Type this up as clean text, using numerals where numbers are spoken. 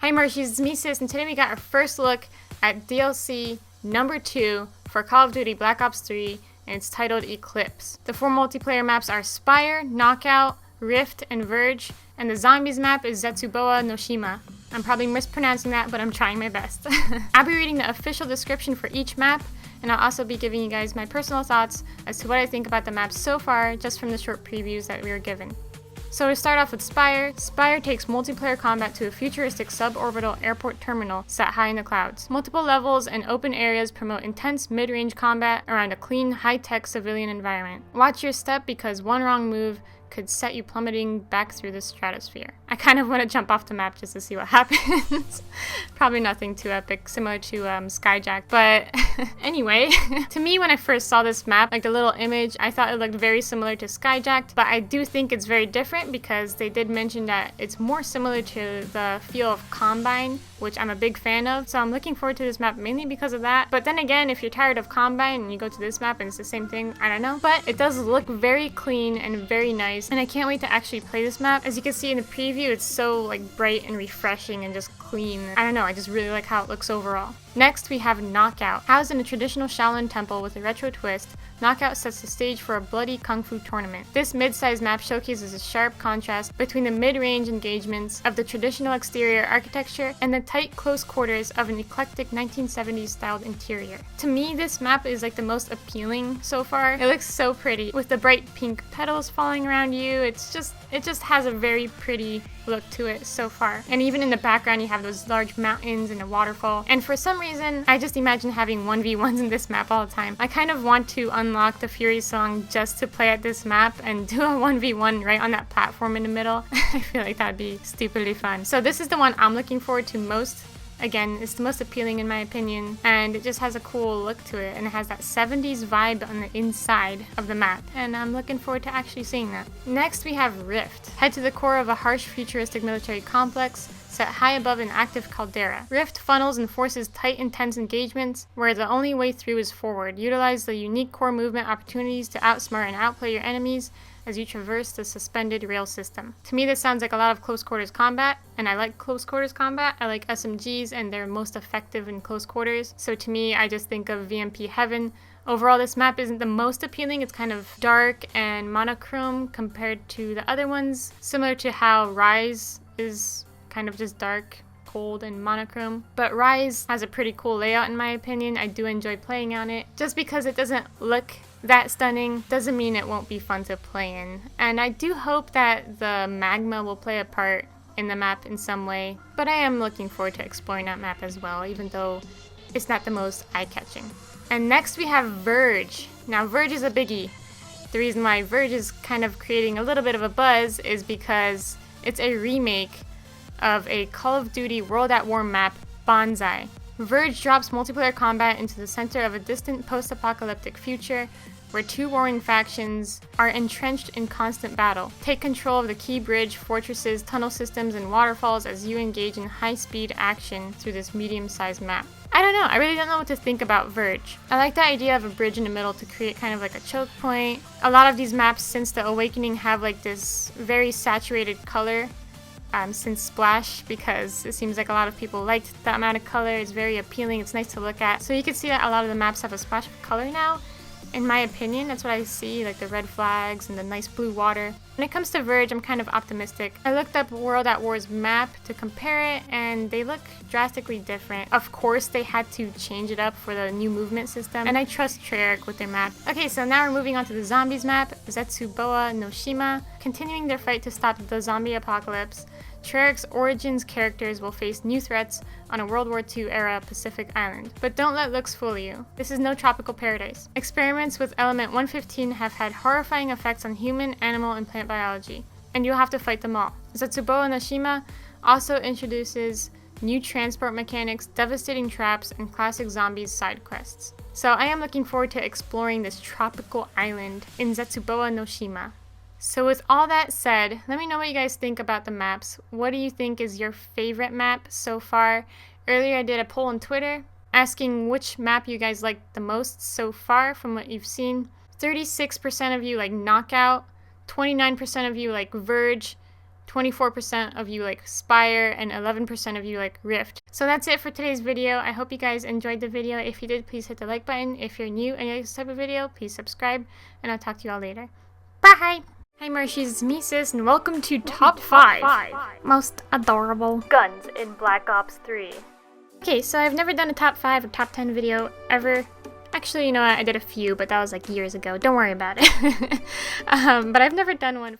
Hi Marshies, it's me Sis, and today we got our first look at DLC number 2 for Call of Duty Black Ops 3, and it's titled ECLIPSE. The 4 multiplayer maps are Spire, Knockout, Rift, and Verge, and the Zombies map is Zetsubou No Shima. I'm probably mispronouncing that, but I'm trying my best. I'll be reading the official description for each map, and I'll also be giving you guys my personal thoughts as to what I think about the maps so far, just from the short previews that we were given. So to start off with Spire, Spire takes multiplayer combat to a futuristic suborbital airport terminal set high in the clouds. Multiple levels and open areas promote intense mid-range combat around a clean, high-tech civilian environment. Watch your step because one wrong move could set you plummeting back through the stratosphere. I kind of want to jump off the map just to see what happens. Probably nothing too epic, similar to Skyjack, but anyway. To me, when I first saw this map, like the little image, I thought it looked very similar to Skyjack, but I do think it's very different because they did mention that it's more similar to the feel of Combine, which I'm a big fan of, so I'm looking forward to this map mainly because of that. But then again, if you're tired of Combine and you go to this map and it's the same thing, I don't know. But it does look very clean and very nice, and I can't wait to actually play this map. As you can see in the preview, it's so like bright and refreshing and just clean. I don't know, I just really like how it looks overall. Next, we have Knockout. Housed in a traditional Shaolin temple with a retro twist, Knockout sets the stage for a bloody kung fu tournament. This mid-sized map showcases a sharp contrast between the mid-range engagements of the traditional exterior architecture and the tight close quarters of an eclectic 1970s styled interior. To me, this map is like the most appealing so far. It looks so pretty with the bright pink petals falling around you. It just has a very pretty look to it so far. And even in the background, you have those large mountains and a waterfall. And for some reason, I just imagine having 1v1s in this map all the time. I kind of want to unlock the Fury song just to play at this map and do a 1v1 right on that platform in the middle. I feel like that'd be stupidly fun. So this is the one I'm looking forward to most. Again, it's the most appealing in my opinion, and it just has a cool look to it, and it has that 70s vibe on the inside of the map, and I'm looking forward to actually seeing that. Next, we have Rift. Head to the core of a harsh futuristic military complex set high above an active caldera. Rift funnels and forces tight, intense engagements where the only way through is forward. Utilize the unique core movement opportunities to outsmart and outplay your enemies as you traverse the suspended rail system. To me, this sounds like a lot of close quarters combat, and I like close quarters combat. I like SMGs, and they're most effective in close quarters. So to me, I just think of VMP heaven. Overall, this map isn't the most appealing. It's kind of dark and monochrome compared to the other ones, similar to how Rise is kind of just dark, cold, and monochrome. But Rise has a pretty cool layout in my opinion. I do enjoy playing on it. Just because it doesn't look that stunning doesn't mean it won't be fun to play in. And I do hope that the magma will play a part in the map in some way. But I am looking forward to exploring that map as well, even though it's not the most eye-catching. And next we have Verge. Now Verge is a biggie. The reason why Verge is kind of creating a little bit of a buzz is because it's a remake of a Call of Duty World at War map, Banzai. Verge drops multiplayer combat into the center of a distant post-apocalyptic future where two warring factions are entrenched in constant battle. Take control of the key bridge, fortresses, tunnel systems, and waterfalls as you engage in high-speed action through this medium-sized map. I don't know, I really don't know what to think about Verge. I like the idea of a bridge in the middle to create kind of like a choke point. A lot of these maps since the Awakening have like this very saturated color since Splash, because it seems like a lot of people liked that amount of color. It's very appealing, it's nice to look at. So you can see that a lot of the maps have a splash of color now. In my opinion, that's what I see, like the red flags and the nice blue water. When it comes to Verge, I'm kind of optimistic. I looked up World at War's map to compare it, and they look drastically different. Of course, they had to change it up for the new movement system, and I trust Treyarch with their map. Okay, so now we're moving on to the Zombies map, Zetsubou No Shima. Continuing their fight to stop the zombie apocalypse, Treyarch's Origins characters will face new threats on a World War II era Pacific island. But don't let looks fool you. This is no tropical paradise. Experiments with Element 115 have had horrifying effects on human, animal, and plant biology, and you'll have to fight them all. Zetsubou No Shima also introduces new transport mechanics, devastating traps, and classic zombies side quests. So I am looking forward to exploring this tropical island in Zetsubou No Shima. So with all that said, let me know what you guys think about the maps. What do you think is your favorite map so far? Earlier I did a poll on Twitter asking which map you guys liked the most so far from what you've seen. 36% of you like Knockout, 29% of you like Verge, 24% of you like Spire, and 11% of you like Rift. So that's it for today's video. I hope you guys enjoyed the video. If you did, please hit the like button. If you're new and you like this type of video, please subscribe, and I'll talk to you all later. Bye! Hi Marshies, it's me sis, and welcome to Top 5 Most Adorable Guns in Black Ops 3. Okay, so I've never done a top 5 or top 10 video ever. Actually, you know what, I did a few, but that was like years ago. Don't worry about it. But I've never done one.